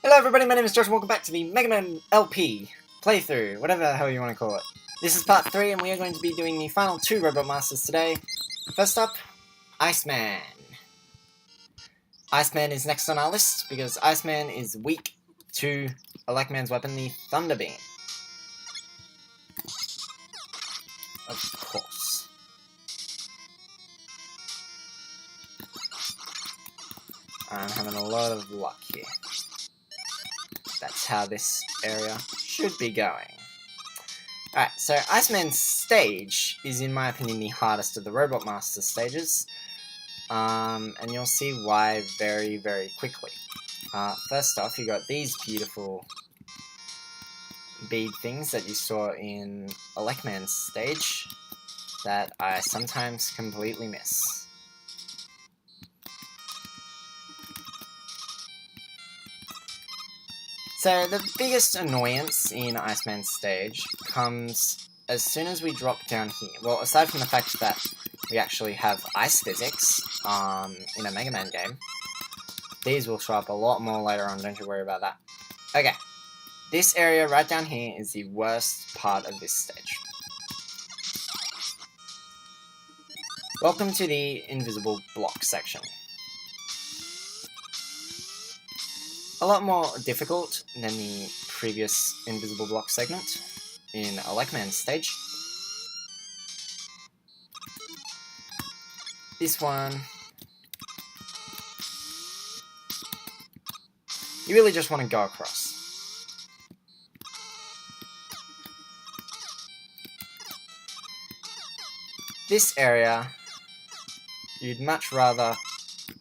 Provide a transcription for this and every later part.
Hello everybody, my name is Josh and welcome back to the Mega Man LP playthrough, whatever the hell you want to call it. This is part 3 and we are going to be doing the final 2 Robot Masters today. First up, Iceman. Iceman is next on our list because Iceman is weak to Elecman's weapon, the Thunder Beam. Of course. I'm having a lot of luck here. That's how this area should be going. Alright, so Iceman's stage is, in my opinion, the hardest of the Robot Master stages. And you'll see why very, very quickly. First off, you got these beautiful bead things that you saw in Elecman's stage that I sometimes completely miss. So the biggest annoyance in Iceman's stage comes as soon as we drop down here. Well, aside from the fact that we actually have ice physics in a Mega Man game, these will show up a lot more later on, don't you worry about that. Okay, this area right down here is the worst part of this stage. Welcome to the invisible block section. A lot more difficult than the previous invisible block segment in Elecman's stage. This one, you really just want to go across. This area, you'd much rather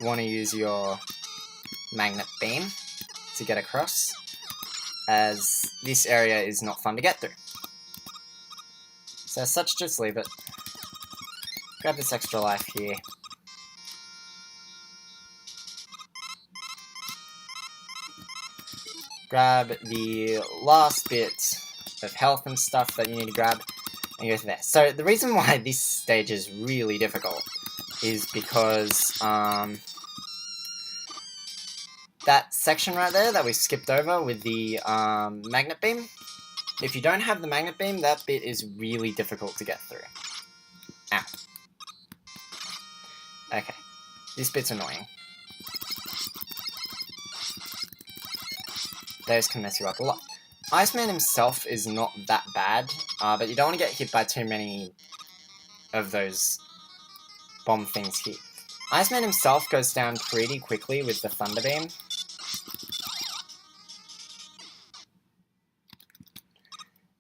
want to use your magnet beam to get across, as this area is not fun to get through. So as such, just leave it. Grab this extra life here. Grab the last bit of health and stuff that you need to grab, and go through there. So the reason why this stage is really difficult is because that section right there that we skipped over with the magnet beam, if you don't have the magnet beam, that bit is really difficult to get through. Ow. Okay, this bit's annoying. Those can mess you up a lot. Iceman himself is not that bad, but you don't want to get hit by too many of those bomb things here. Iceman himself goes down pretty quickly with the Thunder Beam.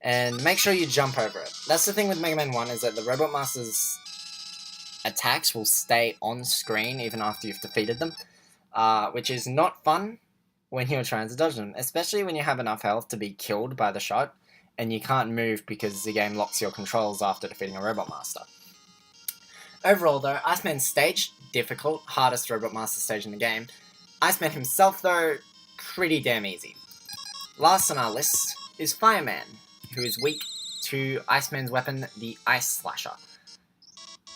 And make sure you jump over it. That's the thing with Mega Man 1, is that the Robot Master's attacks will stay on screen even after you've defeated them, which is not fun when you're trying to dodge them, especially when you have enough health to be killed by the shot, and you can't move because the game locks your controls after defeating a Robot Master. Overall though, Iceman's stage, difficult, hardest Robot Master stage in the game. Iceman himself though, pretty damn easy. Last on our list is Fireman, who is weak to Iceman's weapon, the Ice Slasher.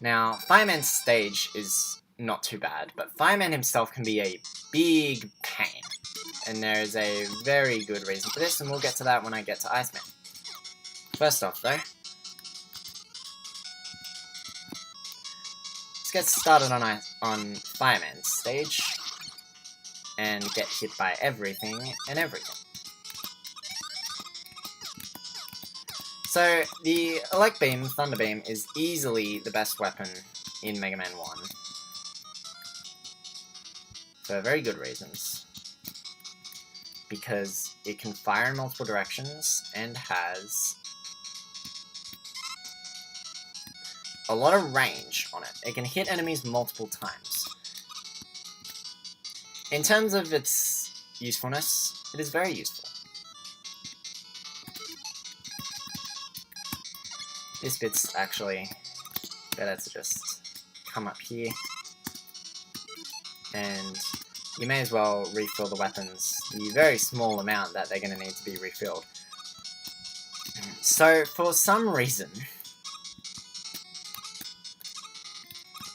Now, Fireman's stage is not too bad, but Fireman himself can be a big pain. And there is a very good reason for this, and we'll get to that when I get to Iceman. First off, though, let's get started on Fireman's stage, and get hit by everything and everything. So, the Elect Beam, Thunder Beam, is easily the best weapon in Mega Man 1. For very good reasons. Because it can fire in multiple directions, and has a lot of range on it. It can hit enemies multiple times. In terms of its usefulness, it is very useful. This bit's actually better to just come up here, and you may as well refill the weapons the very small amount that they're going to need to be refilled. So, for some reason,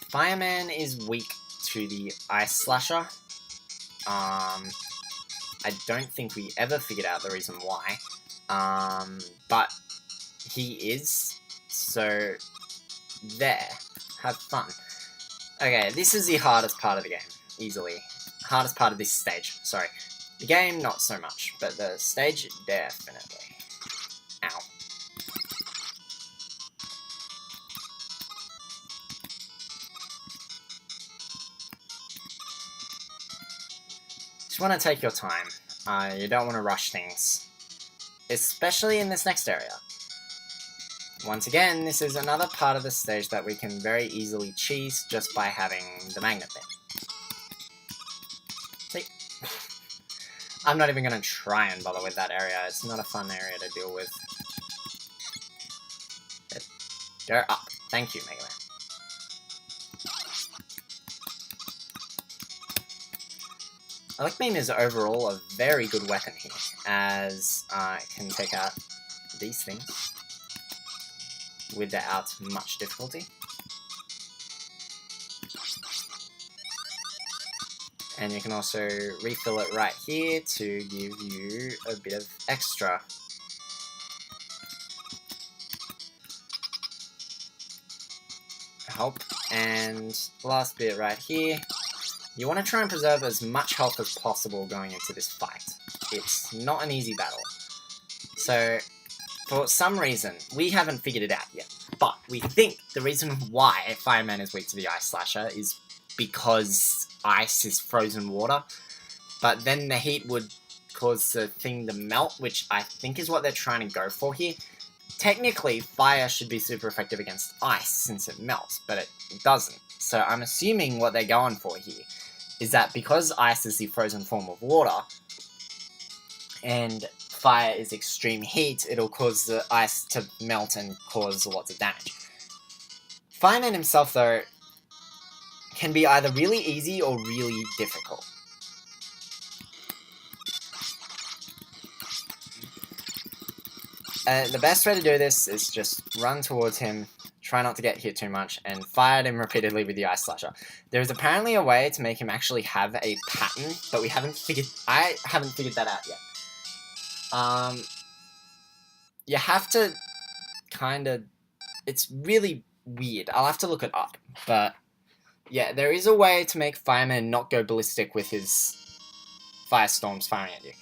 Fireman is weak to the Ice Slasher, I don't think we ever figured out the reason why. But he is, so there. Have fun. Okay, this is the hardest part of the game, easily. Hardest part of this stage, sorry. The game, not so much, but the stage, definitely. Ow. Just want to take your time. You don't want to rush things. Especially in this next area. Once again, this is another part of the stage that we can very easily cheese just by having the magnet there. See? I'm not even going to try and bother with that area. It's not a fun area to deal with. Go up. Thank you, Mega Man. Elect Beam is overall a very good weapon here, as it can take out these things without much difficulty. And you can also refill it right here to give you a bit of extra. Help. And last bit right here. You want to try and preserve as much health as possible going into this fight. It's not an easy battle. So, for some reason, we haven't figured it out yet. But we think the reason why Fireman is weak to the Ice Slasher is because ice is frozen water. But then the heat would cause the thing to melt, which I think is what they're trying to go for here. Technically, fire should be super effective against ice since it melts, but it doesn't. So I'm assuming what they're going for here is that because ice is the frozen form of water, and fire is extreme heat, it'll cause the ice to melt and cause lots of damage. Fireman himself, though, can be either really easy or really difficult. The best way to do this is just run towards him, try not to get hit too much, and fire at him repeatedly with the Ice Slasher. There is apparently a way to make him actually have a pattern, but I haven't figured that out yet. You have to kind of... It's really weird. I'll have to look it up, but yeah, there is a way to make Fireman not go ballistic with his firestorms firing at you.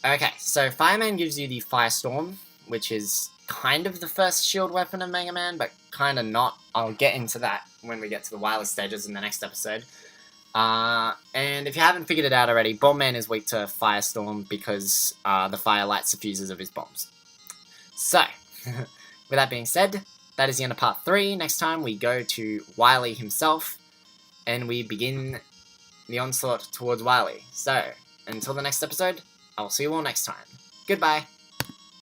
Okay, so Fireman gives you the Firestorm, which is kind of the first shield weapon of Mega Man, but kind of not. I'll get into that when we get to the Wily stages in the next episode. And if you haven't figured it out already, Bomb Man is weak to Firestorm because the fire lights the fuses of his bombs. So, with that being said, that is the end of part 3. Next time we go to Wily himself, and we begin the onslaught towards Wily. So, until the next episode, I will see you all next time. Goodbye!